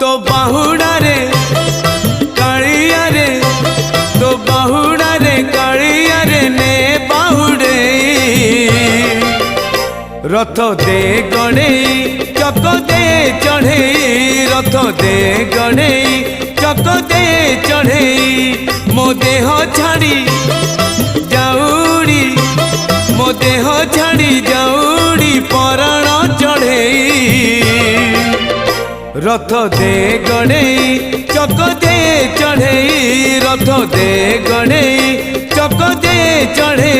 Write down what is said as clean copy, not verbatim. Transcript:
तो बाहुड़ा रे कालिया रे तो बाहुड़ा रे कालिया रे ने बाहुड़े रथ दे गणे चक दे चढ़े रथ दे गणे चक दे चढ़े मो देह छाड़ी जाऊड़ी मो देह छाड़ी जाऊड़ी पराण चढ़े रथ दे गणे चक दे चढ़े रथ दे गणे चक दे चढ़े।